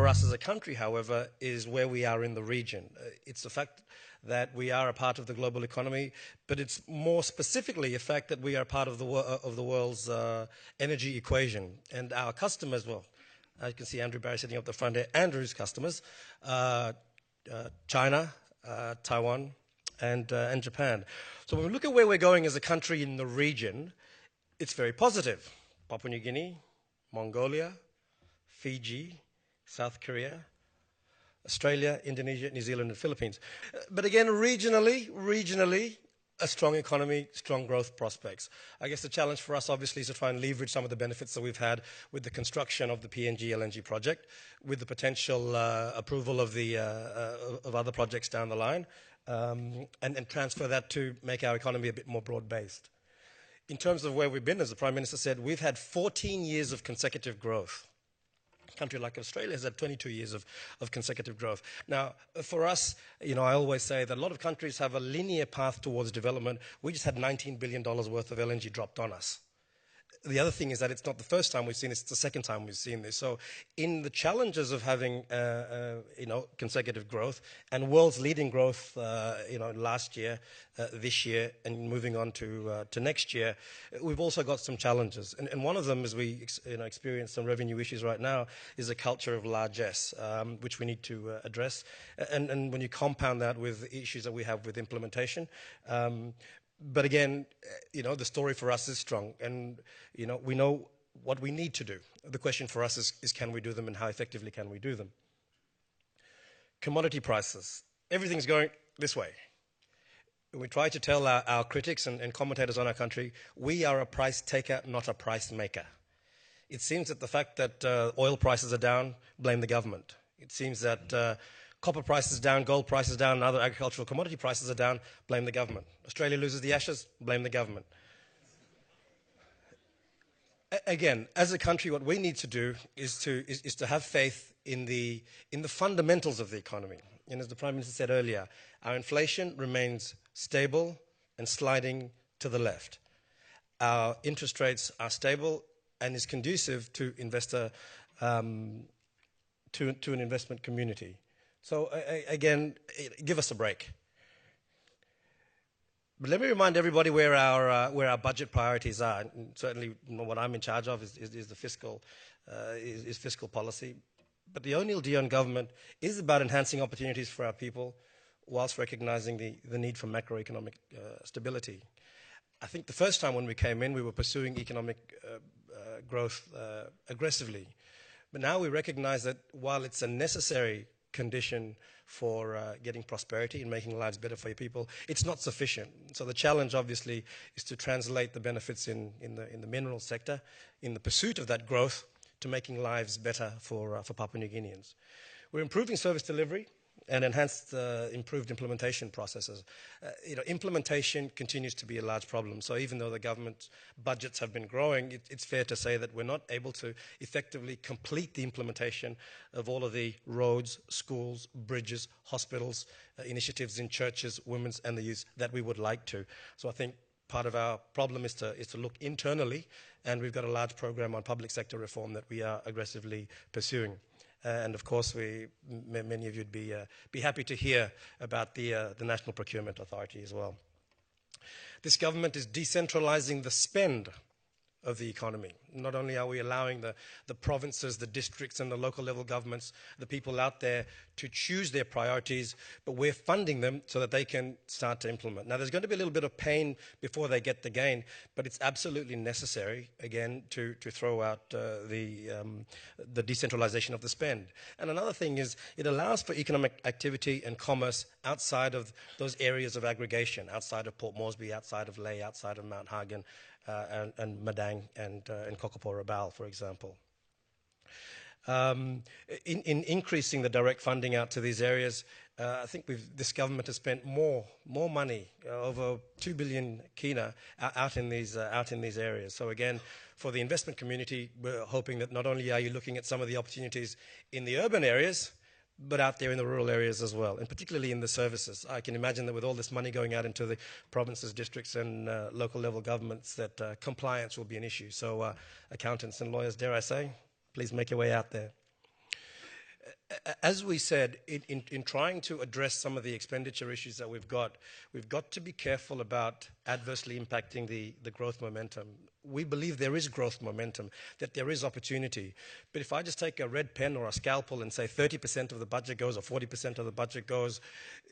us as a country, however, is where we are in the region. It's the fact that we are a part of the global economy, but it's more specifically a fact that we are part of the world's energy equation. And our customers, well, you can see Andrew Barry sitting up the front here, Andrew's customers, China, Taiwan, and Japan. So when we look at where we're going as a country in the region, it's very positive. Papua New Guinea, Mongolia, Fiji, South Korea, Australia, Indonesia, New Zealand, and Philippines. But again, regionally, a strong economy, strong growth prospects. I guess the challenge for us, obviously, is to try and leverage some of the benefits that we've had with the construction of the PNG LNG project, with the potential approval of of other projects down the line, and transfer that to make our economy a bit more broad-based. In terms of where we've been, as the Prime Minister said, we've had 14 years of consecutive growth. A country like Australia has had 22 years of consecutive growth. Now, for us, I always say that a lot of countries have a linear path towards development. We just had $19 billion worth of LNG dropped on us. The other thing is that it's not the first time we've seen this, it's the second time we've seen this. So in the challenges of having consecutive growth and world's leading growth last year, this year, and moving on to next year, we've also got some challenges. And one of them, as we experience some revenue issues right now, is a culture of largesse, which we need to address. And when you compound that with the issues that we have with implementation, but again, the story for us is strong, and we know what we need to do. The question for us is can we do them, and how effectively can we do them? Commodity prices. Everything's going this way. We try to tell our critics and commentators on our country, we are a price taker, not a price maker. It seems that the fact that oil prices are down, blame the government. It seems that copper prices down, gold prices down, and other agricultural commodity prices are down, blame the government. Australia loses the Ashes, blame the government. Again, as a country, what we need to do is to have faith in the fundamentals of the economy. And as the Prime Minister said earlier, our inflation remains stable and sliding to the left. Our interest rates are stable and is conducive to an investment community. So again, give us a break. But let me remind everybody where our budget priorities are. And certainly, what I'm in charge of is the fiscal policy. But the O'Neill Dion government is about enhancing opportunities for our people, whilst recognising the need for macroeconomic stability. I think the first time when we came in, we were pursuing economic growth aggressively. But now we recognise that while it's a necessary condition for getting prosperity and making lives better for your people, it's not sufficient. So the challenge, obviously, is to translate the benefits in the mineral sector, in the pursuit of that growth, to making lives better for Papua New Guineans. We're improving service delivery and improved implementation processes. Implementation continues to be a large problem. So even though the government budgets have been growing, it's fair to say that we're not able to effectively complete the implementation of all of the roads, schools, bridges, hospitals, initiatives in churches, women's and the youth that we would like to. So I think part of our problem is to look internally, and we've got a large program on public sector reform that we are aggressively pursuing. And of course, many of you would be happy to hear about the National Procurement Authority as well. This government is decentralising the spend of the economy. Not only are we allowing the provinces, the districts and the local level governments, the people out there to choose their priorities, but we're funding them so that they can start to implement. Now there's going to be a little bit of pain before they get the gain, but it's absolutely necessary, again, to throw out the decentralisation of the spend. And another thing is it allows for economic activity and commerce outside of those areas of aggregation, outside of Port Moresby, outside of Lae, outside of Mount Hagen, and Madang and Kokopo Rabaul, for example. In increasing the direct funding out to these areas, I think this government has spent more money, over 2 billion kina, out in these areas. So again, for the investment community, we're hoping that not only are you looking at some of the opportunities in the urban areas, but out there in the rural areas as well, and particularly in the services. I can imagine that with all this money going out into the provinces, districts, and local level governments, that compliance will be an issue. So accountants and lawyers, dare I say, please make your way out there. As we said, in trying to address some of the expenditure issues that we've got to be careful about adversely impacting the growth momentum. We believe there is growth momentum, that there is opportunity. But if I just take a red pen or a scalpel and say 30% of the budget goes or 40% of the budget goes,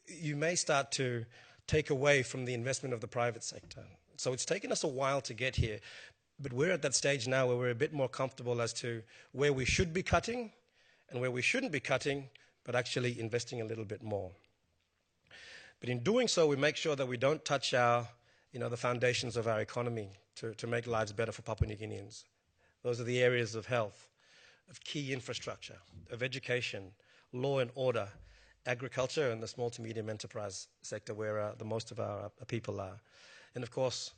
you may start to take away from the investment of the private sector. So it's taken us a while to get here, but we're at that stage now where we're a bit more comfortable as to where we should be cutting and where we shouldn't be cutting, but actually investing a little bit more. But in doing so, we make sure that we don't touch the foundations of our economy to make lives better for Papua New Guineans. Those are the areas of health, of key infrastructure, of education, law and order, agriculture, and the small to medium enterprise sector where the most of our people are. And of course,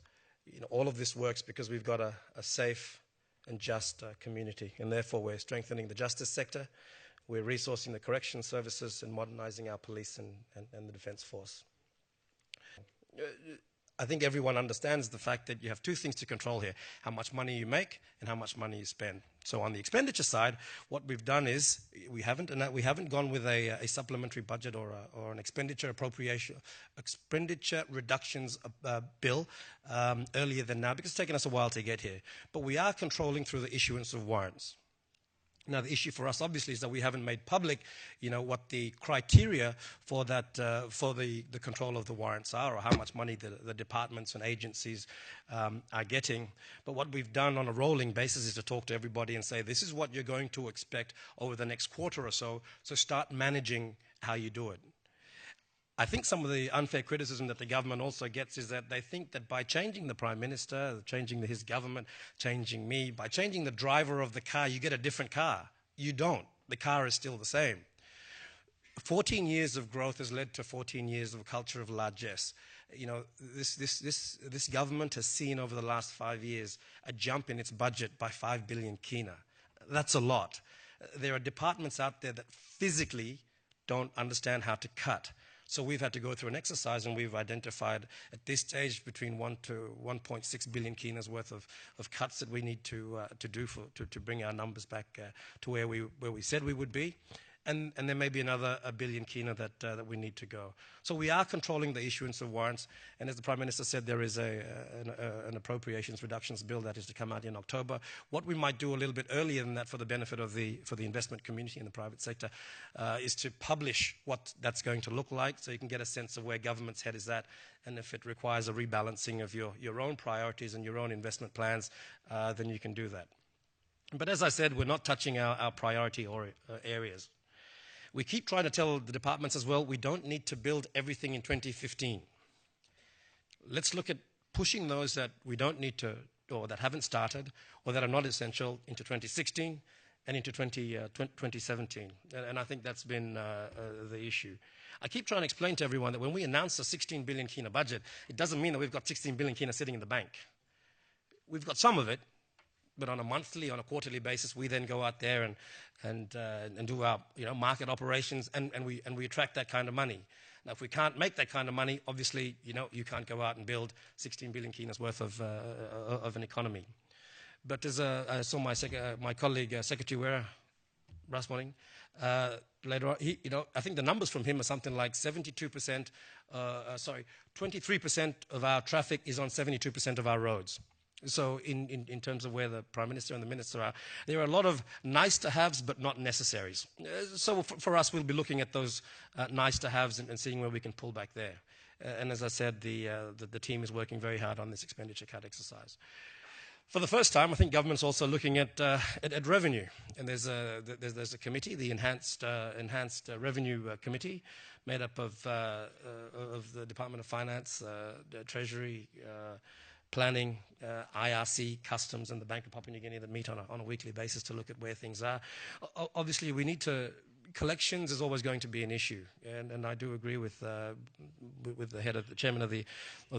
all of this works because we've got a safe and just community, and therefore we're strengthening the justice sector, we're resourcing the correction services and modernizing our police and the defense force. I think everyone understands the fact that you have two things to control here: how much money you make and how much money you spend. So on the expenditure side, what we've done is we haven't gone with a supplementary budget or an expenditure reductions bill earlier than now, because it's taken us a while to get here. But we are controlling through the issuance of warrants. Now, the issue for us, obviously, is that we haven't made public, what the criteria for that, for the control of the warrants are, or how much money the departments and agencies are getting. But what we've done on a rolling basis is to talk to everybody and say, this is what you're going to expect over the next quarter or so start managing how you do it. I think some of the unfair criticism that the government also gets is that they think that by changing the Prime Minister, changing his government, changing me, by changing the driver of the car, you get a different car. You don't. The car is still the same. 14 years of growth has led to 14 years of a culture of largesse. This government has seen over the last 5 years a jump in its budget by 5 billion kina. That's a lot. There are departments out there that physically don't understand how to cut. So we've had to go through an exercise, and we've identified at this stage between 1 to 1.6 billion kinas worth of cuts that we need to do to bring our numbers back to where we said we would be. And there may be another 1 billion kina that we need to go. So we are controlling the issuance of warrants, and as the Prime Minister said, there is an appropriations reductions bill that is to come out in October. What we might do a little bit earlier than that for the benefit of the investment community in the private sector is to publish what that's going to look like, so you can get a sense of where government's head is at, and if it requires a rebalancing of your own priorities and your own investment plans, then you can do that. But as I said, we're not touching our priority areas. We keep trying to tell the departments as well, we don't need to build everything in 2015. Let's look at pushing those that we don't need to, or that haven't started, or that are not essential, into 2016 and into 2017. And I think that's been the issue. I keep trying to explain to everyone that when we announce a 16 billion kina budget, it doesn't mean that we've got 16 billion kina sitting in the bank. We've got some of it, but on a monthly, on a quarterly basis, we then go out there and do our market operations, and we attract that kind of money. Now, if we can't make that kind of money, obviously, you can't go out and build 16 billion kinas worth of an economy. But as I saw my colleague Secretary Wera last morning, later on, I think the numbers from him are something like 23% of our traffic is on 72% of our roads. So in terms of where the Prime Minister and the Minister are, there are a lot of nice-to-haves but not necessaries. So for us, we'll be looking at those nice-to-haves and seeing where we can pull back there. And as I said, the team is working very hard on this expenditure cut exercise. For the first time, I think government's also looking at revenue, and there's a committee, the Enhanced Revenue Committee, made up of the Department of Finance, Treasury, Planning, IRC, Customs, and the Bank of Papua New Guinea that meet on a weekly basis to look at where things are. Obviously, we need to. Collections is always going to be an issue, and I do agree with the chairman of the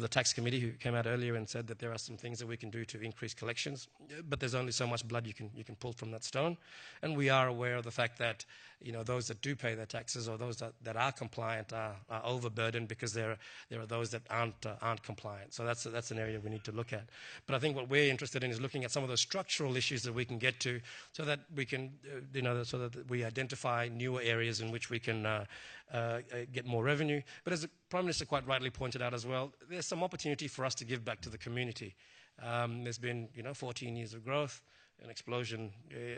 tax committee, who came out earlier and said that there are some things that we can do to increase collections, but there's only so much blood you can pull from that stone, and we are aware of the fact that those that do pay their taxes, or those that are compliant, are overburdened because there are those that aren't compliant. So that's an area we need to look at. But I think what we're interested in is looking at some of those structural issues that we can get to, so that we can so that we identify newer areas in which we can get more revenue. But as the Prime Minister quite rightly pointed out as well, there's some opportunity for us to give back to the community. There's been 14 years of growth, an explosion,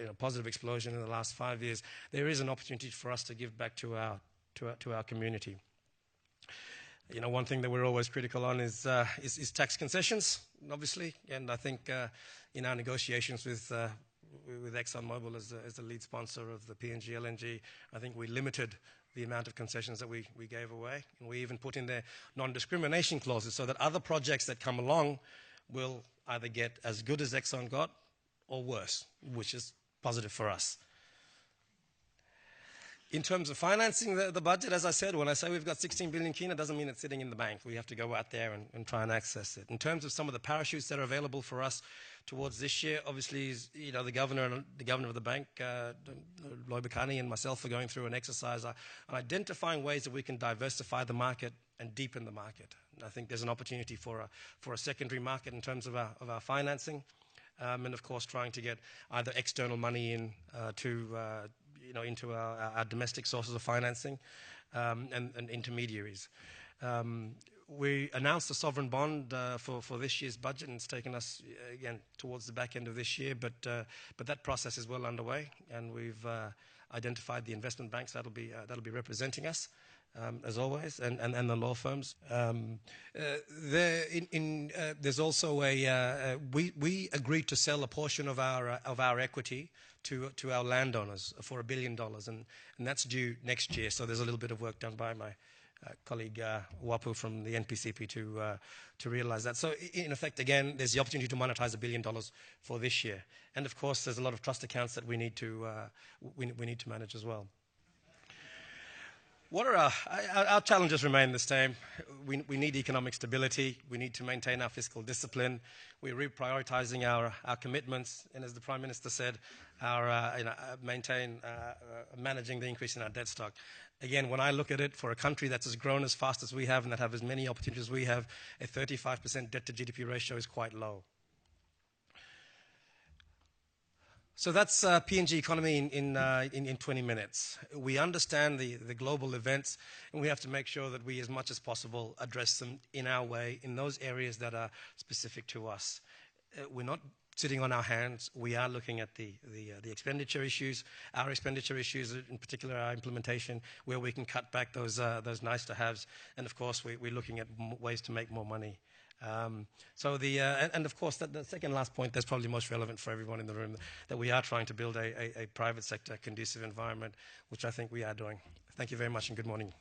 a positive explosion in the last 5 years. There is an opportunity for us to give back to our community. One thing that we're always critical on is tax concessions, obviously, and I think in our negotiations with ExxonMobil as the lead sponsor of the PNG LNG, I think we limited the amount of concessions that we gave away, and we even put in there non-discrimination clauses so that other projects that come along will either get as good as Exxon got or worse, which is positive for us. In terms of financing the budget, as I said, when I say we've got 16 billion kina, it doesn't mean it's sitting in the bank. We have to go out there and try and access it. In terms of some of the parachutes that are available for us towards this year, obviously, the governor of the bank, Lloyd Bacani, and myself are going through an exercise on identifying ways that we can diversify the market and deepen the market. And I think there's an opportunity for a secondary market in terms of our financing, and of course trying to get either external money in into our domestic sources of financing and intermediaries. We announced a sovereign bond for this year's budget, and it's taken us again towards the back end of this year. But that process is well underway, and we've identified the investment banks that'll be representing us. As always, and the law firms. There's also we agreed to sell a portion of our equity to our landowners for $1 billion, and that's due next year. So there's a little bit of work done by my colleague Wapu from the NPCP to realize that. So in effect, again, there's the opportunity to monetize $1 billion for this year, and of course, there's a lot of trust accounts that we need to manage as well. What are our challenges remain the same. We need economic stability. We need to maintain our fiscal discipline. We're reprioritizing our commitments, and as the Prime Minister said, managing the increase in our debt stock. Again, when I look at it, for a country that's as grown as fast as we have and that have as many opportunities as we have, a 35% debt to GDP ratio is quite low. So that's PNG economy in 20 minutes. We understand the global events, and we have to make sure that we, as much as possible, address them in our way, in those areas that are specific to us. We're not sitting on our hands. We are looking at the expenditure issues, our expenditure issues, in particular our implementation, where we can cut back those nice-to-haves, and of course we're looking at ways to make more money. And of course, the second last point that's probably most relevant for everyone in the room, that we are trying to build a private sector conducive environment, which I think we are doing. Thank you very much and good morning.